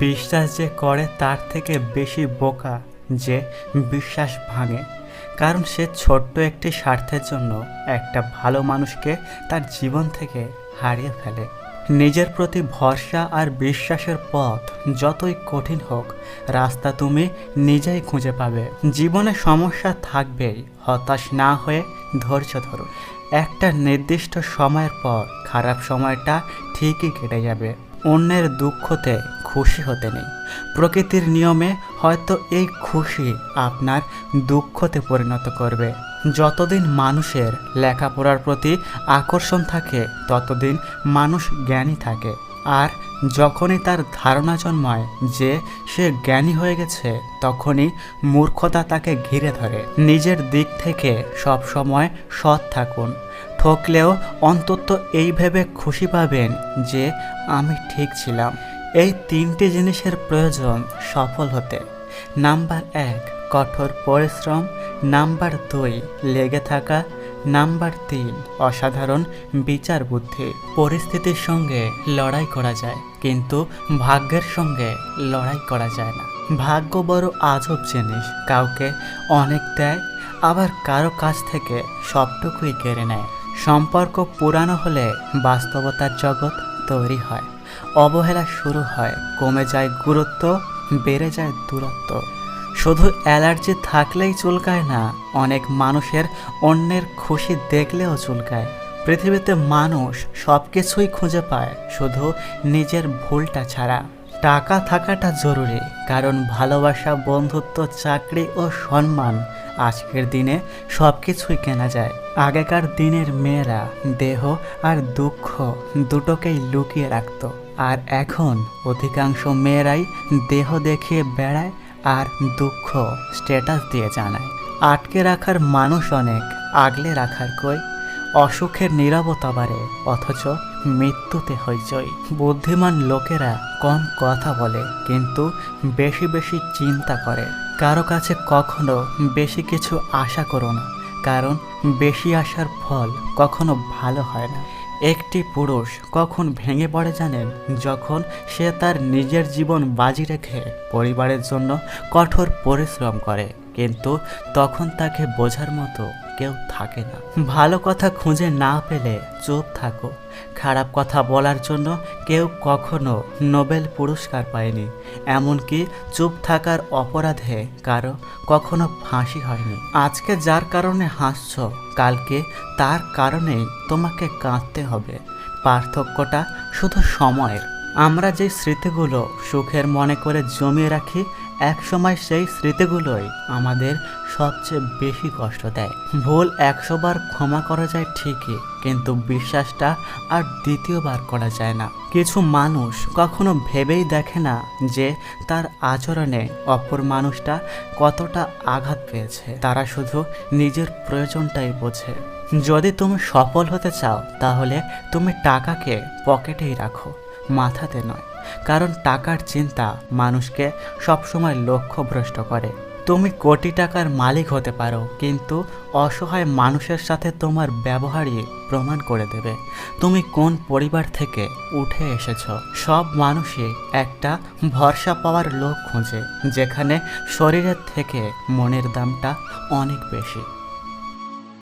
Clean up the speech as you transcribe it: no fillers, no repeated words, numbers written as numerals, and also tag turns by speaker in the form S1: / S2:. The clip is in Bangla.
S1: বিশ্বাস যে করে তার থেকে বেশি বোকা যে বিশ্বাস ভাঙে। কারণ সে ছোট্ট একটি স্বার্থের জন্য একটা ভালো মানুষকে তার জীবন থেকে হারিয়ে ফেলে। নিজের প্রতি ভরসা আর বিশ্বাসের পথ যতই কঠিন হোক, রাস্তা তুমি নিজেই খুঁজে পাবে। জীবনে সমস্যা থাকবেই, হতাশ না হয়ে ধৈর্য ধরো। একটা নির্দিষ্ট সময়ের পর খারাপ সময়টা ঠিকই কেটে যাবে। অন্যের দুঃখতে খুশি হতে নেই। প্রকৃতির নিয়মে হয়তো এই খুশি আপনার দুঃখতে পরিণত করবে। যতদিন মানুষের লেখাপড়ার প্রতি আকর্ষণ থাকে ততদিন মানুষ জ্ঞানী থাকে। আর যখনই তার ধারণা জন্মায় যে সে জ্ঞানী হয়ে গেছে, তখনই মূর্খতা তাকে ঘিরে ধরে। নিজের দিক থেকে সব সময় সৎ থাকুন। ঠকলেও অন্তত এই ভেবে খুশি পাবেন যে আমি ঠিক ছিলাম। এই তিনটি জিনিসের প্রয়োজন সফল হতে। নাম্বার 1, কঠোর পরিশ্রম। নাম্বার 2, লেগে থাকা। নাম্বার 3, অসাধারণ বিচার বুদ্ধি। পরিস্থিতির সঙ্গে লড়াই করা যায়, কিন্তু ভাগ্যের সঙ্গে লড়াই করা যায় না। ভাগ্য বড় আজব জিনিস, কাউকে অনেক দেয়, আবার কারো কাছ থেকে সবটুকুই কেড়ে নেয়। সম্পর্ক পুরানো হলে বাস্তবতার জগৎ তৈরি হয়। অবহেলা শুরু হয়, কমে যায় গুরুত্ব, বেড়ে যায় দূরত্ব। শুধু অ্যালার্জি থাকলেই চুলকায় না, অনেক মানুষের অন্যের খুশি দেখলেও চুলকায়। পৃথিবীতে মানুষ সব কিছুই খুঁজে পায়, শুধু নিজের ভুলটা ছাড়া। টাকা থাকাটা জরুরি, কারণ ভালোবাসা, বন্ধুত্ব, চাকরি ও সম্মান আজকের দিনে সব কিছুই কেনা যায়। আগেকার দিনের মেয়েরা দেহ আর দুঃখ দুটোকেই লুকিয়ে রাখত, আর এখন অধিকাংশ মেয়েরাই দেহ দেখিয়ে বেড়ায় আর দুঃখ স্ট্যাটাস দিয়ে জানায়। আটকে রাখার মানুষ অনেক, আগলে রাখার কই। অসুখের নীরবতা বাড়ে, অথচ মৃত্যুতে হইচই। বুদ্ধিমান লোকেরা কম কথা বলে, কিন্তু বেশি বেশি চিন্তা করে। কারো কাছে কখনো বেশি কিছু আশা করো না, কারণ বেশি আশার ফল কখনো ভালো হয় না। একটি পুরুষ কখন ভেঙে পড়ে জানেন? যখন সে তার নিজের জীবন বাজি রেখে পরিবারের জন্য কঠোর পরিশ্রম করে, কিন্তু তখন তাকে বোঝার মতো কেউ থাকে না। ভালো কথা খুঁজে না পেলে চুপ থাকো। খারাপ কথা বলার জন্য কেউ কখনো নোবেল পুরস্কার পায়নি, এমনকি চুপ থাকার অপরাধে কারো কখনো ফাঁসি হয়নি। আজকে যার কারণে হাসছো, কালকে তার কারণেই তোমাকে কাঁদতে হবে। পার্থক্যটা শুধু সময়ের। আমরা যে স্মৃতিগুলো সুখের মনে করে জমিয়ে রাখি, একসময় সেই স্মৃতিগুলোই আমাদের সবচেয়ে বেশি কষ্ট দেয়। ভুল 100 বার ক্ষমা করা যায় ঠিকই, কিন্তু বিশ্বাসটা আর দ্বিতীয়বার করা যায় না। কিছু মানুষ কখনো ভেবেই দেখে না যে তার আচরণে অপর মানুষটা কতটা আঘাত পেয়েছে। তারা শুধু নিজের প্রয়োজনটাই বোঝে। যদি তুমি সফল হতে চাও, তাহলে তুমি টাকাকে পকেটেই রাখো, মাথাতে নয়। কারণ টাকার চিন্তা মানুষকে সবসময় লক্ষ্যভ্রষ্ট করে। তুমি কোটি টাকার মালিক হতে পারো, কিন্তু অসহায় মানুষের সাথে তোমার ব্যবহারই প্রমাণ করে দেবে তুমি কোন পরিবার থেকে উঠে এসেছো। সব মানুষই একটা ভরসা পাওয়ার লোক খোঁজে, যেখানে শরীরের থেকে মনের দামটা অনেক বেশি।